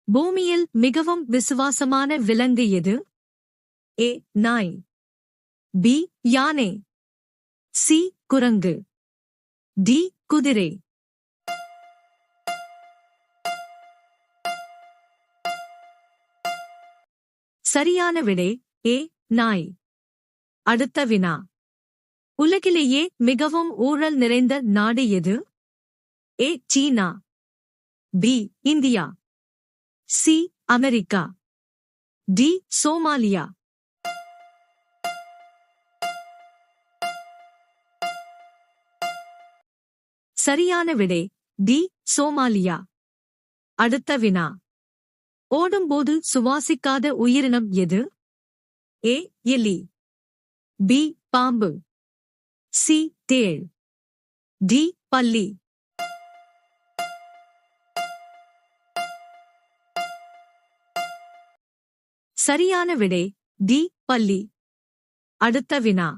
பூமியில் மிகவும் விசுவாசமான விலங்கு எது? ஏ நாய், பி யானை, சி குரங்கு, டி குதிரை. சரியான விடை ஏ நாய். அடுத்த வினா. உலகிலேயே மிகவும் ஊழல் நிறைந்த நாடு எது? A China, B India, C America, D Somalia. சரியான விடை டி சோமாலியா. அடுத்த வினா. ஓடும்போது சுவாசிக்காத உயிரினம் எது? ஏ எலி, பி பாம்பு, சி தேள், டி பல்லி. சரியான விடை டி பல்லி. அடுத்த வினா.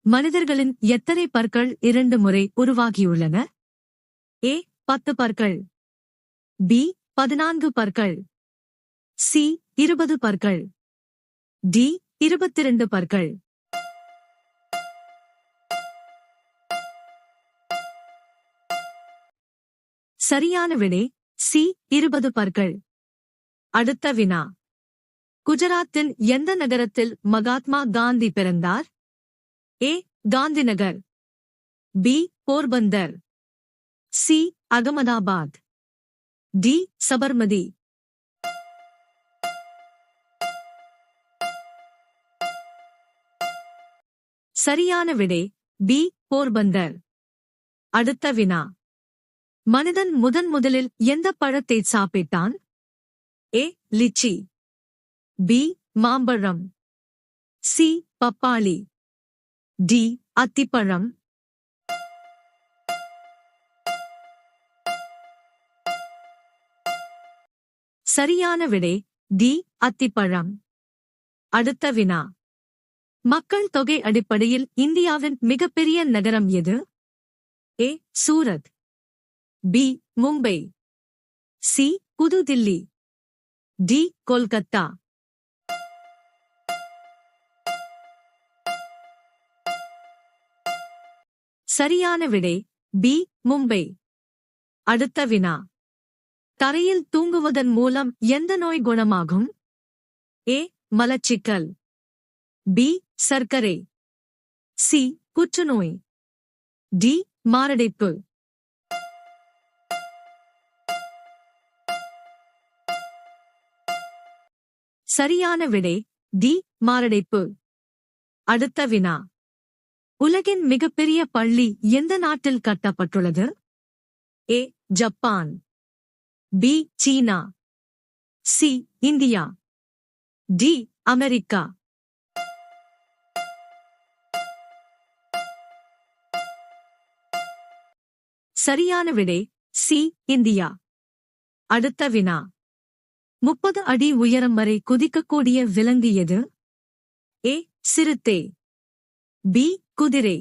மனிதர்களின் எத்தனை பற்கள் 2 முறை உருவாகியுள்ளன? ஏ 10 பற்கள், பி 14 பற்கள், சி 20 பற்கள், டி 22 பற்கள். சரியான விடை சி 20 பற்கள். அடுத்த வினா. குஜராத்தின் எந்த நகரத்தில் மகாத்மா காந்தி பிறந்தார்? A Gandhinagar, B Porbandar, C Ahmedabad, D Sabarmati. சரியான விடை பி போர்பந்தர். அடுத்த வினா. மனிதன் முதலில் எந்த பழத்தை சாப்பிட்டான்? ஏ லிச்சி, பி மாம்பழம், சி பப்பாளி, டி அத்திப்பழம். சரியான விடை டி அத்திப்பழம். அடுத்த வினா. மக்கள் தொகை அடிப்படையில் இந்தியாவின் மிகப்பெரிய நகரம் எது? ஏ சூரத், பி மும்பை, சி புது தில்லி, டி கொல்கத்தா. சரியான விடை பி மும்பை. அடுத்த வினா. தரையில் தூங்குவதன் மூலம் எந்த நோய் குணமாகும்? ஏ மலச்சிக்கல், பி சர்க்கரை, சி புற்றுநோய், டி மாரடைப்பு. சரியான விடை டி மாரடைப்பு. அடுத்த வினா. உலகின் மிகப்பெரிய பள்ளி எந்த நாட்டில் கட்டப்பட்டுள்ளது? ஏ ஜப்பான், பி சீனா, சி இந்தியா, டி அமெரிக்கா. சரியான விடை சி இந்தியா. அடுத்த வினா. 30 அடி உயரம் வரை குதிக்கக்கூடிய விலங்கு எது? ஏ சிறுத்தை, பி குதிரை,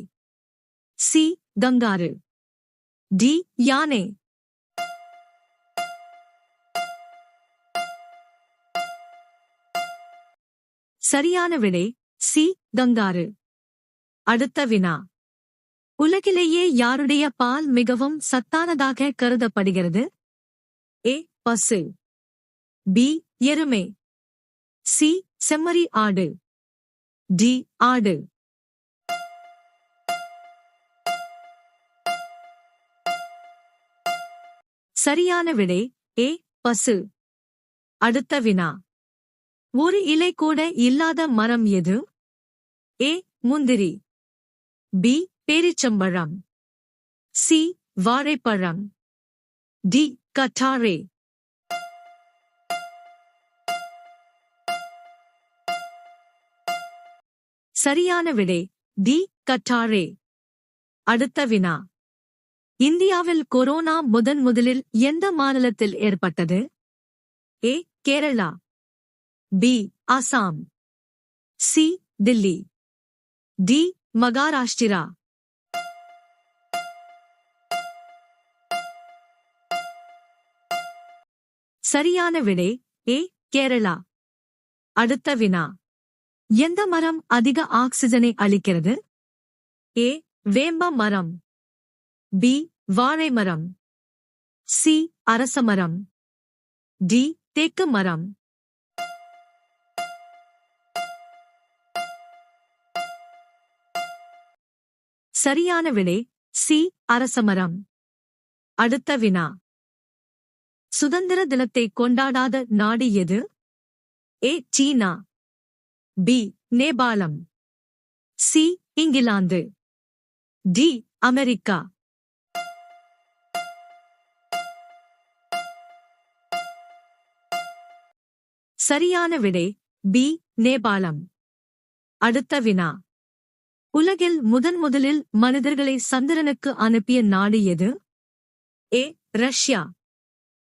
சி கங்காரு, டி யானை. சரியான விடை சி கங்காரு. அடுத்த வினா. உலகிலேயே யாருடைய பால் மிகவும் சத்தானதாக கருதப்படுகிறது? ஏ பசு, பி எருமை, சி செம்மறி ஆடு, டி ஆடு. சரியான விடை ஏ பசு. அடுத்த வினா. ஒரு இலை கூட இல்லாத மரம் எது? ஏ முந்திரி, பி பேரிச்சம்பழம், சி வாழைப்பழம், டி கட்டாரே. சரியான விடை டி கட்டாரே. அடுத்த வினா. இந்தியாவில் கொரோனா முதலில் எந்த மாநிலத்தில் ஏற்பட்டது? A Kerala, B Assam, C Delhi, D Maharashtra. சரியான விடை ஏ கேரளா. அடுத்த வினா. எந்த மரம் அதிக ஆக்சிஜனை அளிக்கிறது? ஏ வேம்ப மரம், பி வாழை மரம், சி அரச மரம், டி தேக்கு மரம். சரியான விடை சி அரசமரம். அடுத்த வினா. சுதந்திர தினத்தை கொண்டாடாத நாடு எது? A China, B Nepal, C England, D America. சரியான விடை பி நேபாளம். அடுத்த வினா. உலகில் முதலில் மனிதர்களை சந்திரனுக்கு அனுப்பிய நாடு எது? A Russia,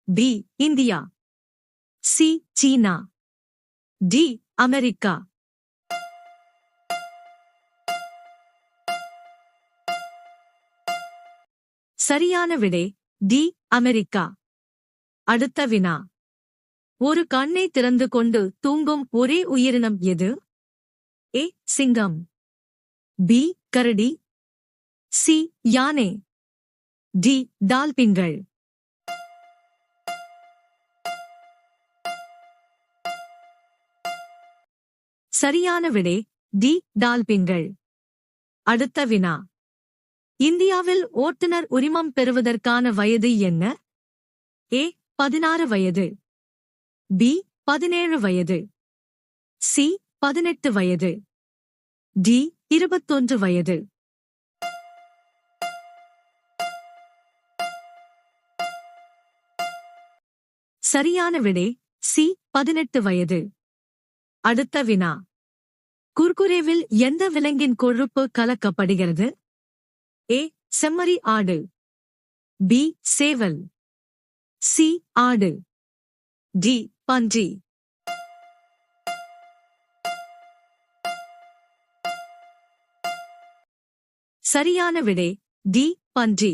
B India, C சீனா, டி அமெரிக்கா. சரியான விடை டி அமெரிக்கா. அடுத்த வினா. ஒரு கண்ணை திறந்து கொண்டு தூங்கும் ஒரே உயிரினம் எது? ஏ சிங்கம், பி கரடி, சி யானை, டி டால்பின்கள். சரியான விடை டி டால்பின்கள். அடுத்த வினா. இந்தியாவில் ஓட்டுநர் உரிமம் பெறுவதற்கான வயது என்ன? ஏ 16 வயது, பி 17 வயது, சி 18 வயது, டி 21 வயது. சரியான விடை சி 18 வயது. அடுத்த வினா. குர்குரேவில் எந்த விலங்கின் கொழுப்பு கலக்கப்படுகிறது? ஏ செம்மறி ஆடு, பி சேவல், சி ஆடு, டி பன்றி. சரியான விடை டி பன்றி.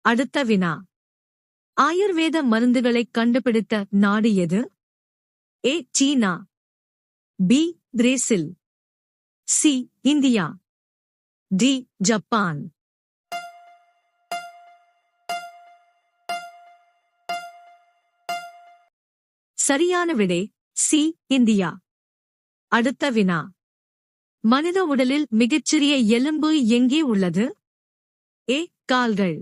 அடுத்த வினா. ஆயுர்வேத மருந்துகளை கண்டுபிடித்த நாடு எது? A China, B Brazil, C India, D Japan. சரியான விடை சி இந்தியா. அடுத்த வினா. மனித உடலில் மிகச்சிறிய எலும்பு எங்கே உள்ளது? ஏ கால்கள்,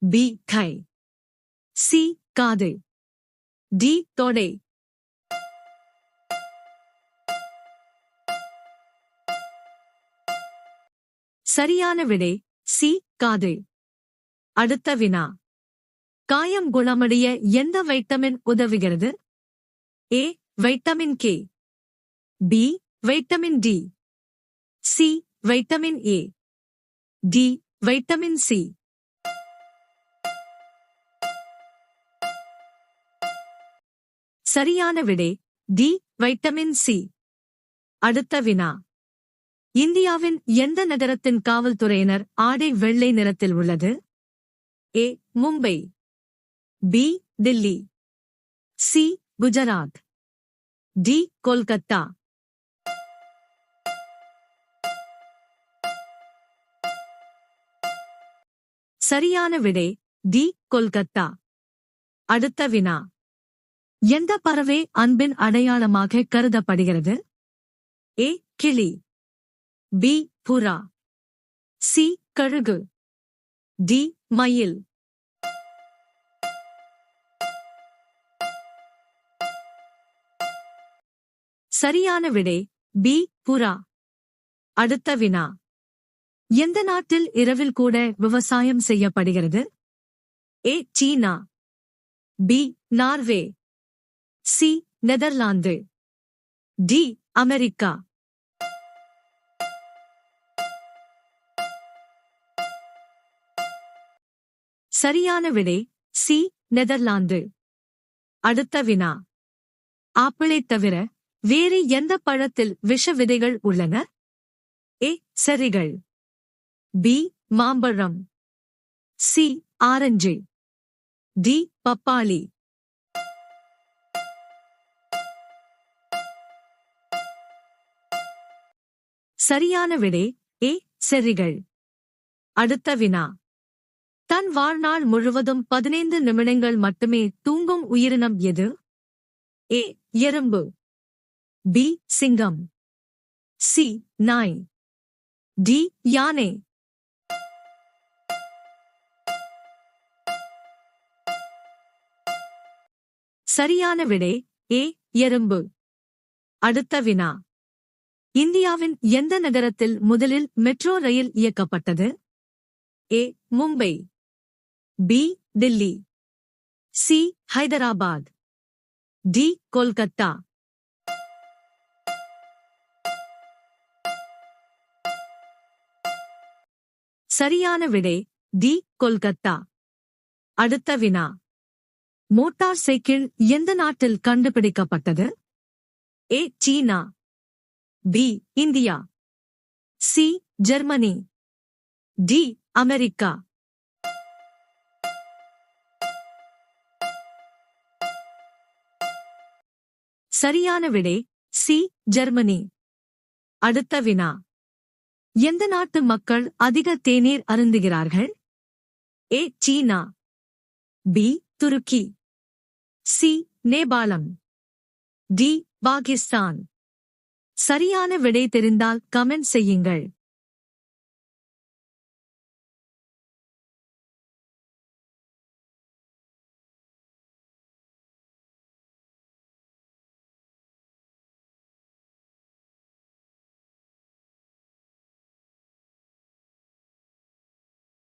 பி கை, சி காது, டி தொடை. சரியான விடை சி காது. அடுத்த வினா. காயம் குணமடைய எந்த வைட்டமின் உதவுகிறது? A vitamin K, B vitamin D, C vitamin A, D vitamin C. சரியான விடை டி வைட்டமின் சி. அடுத்த வினா. இந்தியாவின் எந்த நகரத்தின் காவல்துறையினர் ஆடை வெள்ளை நிறத்தில் உள்ளது? A Mumbai, B Delhi, C Gujarat, D Kolkata. சரியான விடை டி கொல்கத்தா. அடுத்த வினா. எந்த பறவை அன்பின் அடையாளமாக கருதப்படுகிறது? ஏ கிளி, பி புறா, சி கழுகு, டி மயில். சரியான விடை பி புறா. அடுத்த வினா. எந்த நாட்டில் இரவில் கூட விவசாயம் செய்யப்படுகிறது? A China, B Norway, C Netherlands, D America. சரியான விடை சி நெதர்லாந்து. அடுத்த வினா. ஆப்பிளை தவிர வேறு எந்த பழத்தில் விஷ விதைகள் உள்ளன? ஏ செர்ரிகள், பி மாம்பழம், சி ஆரஞ்சு, டி பப்பாளி. சரியான விடை ஏ செர்ரிகள். அடுத்த வினா. தன் வாழ்நாள் முழுவதும் 15 நிமிடங்கள் மட்டுமே தூங்கும் உயிரினம் எது? ஏ எறும்பு, பி சிங்கம், சி நாய், டி யானை. சரியான விடை ஏ எறும்பு. அடுத்த வினா. இந்தியாவின் எந்த நகரத்தில் முதலில் மெட்ரோ ரயில் இயக்கப்பட்டது? A Mumbai, B Delhi, C Hyderabad, D Kolkata. சரியான விடை டி கொல்கத்தா. அடுத்த வினா. மோட்டார் சைக்கிள் எந்த நாட்டில் கண்டுபிடிக்கப்பட்டது? A China, B India, C Germany, D America. சரியான விடை சி ஜெர்மனி. அடுத்த வினா. எந்த நாட்டு மக்கள் அதிக தேநீர் அருந்துகிறார்கள்? ஏ சீனா, பி துருக்கி, சி நேபாளம், டி பாகிஸ்தான். சரியான விடை தெரிந்தால் கமெண்ட் செய்யுங்கள்.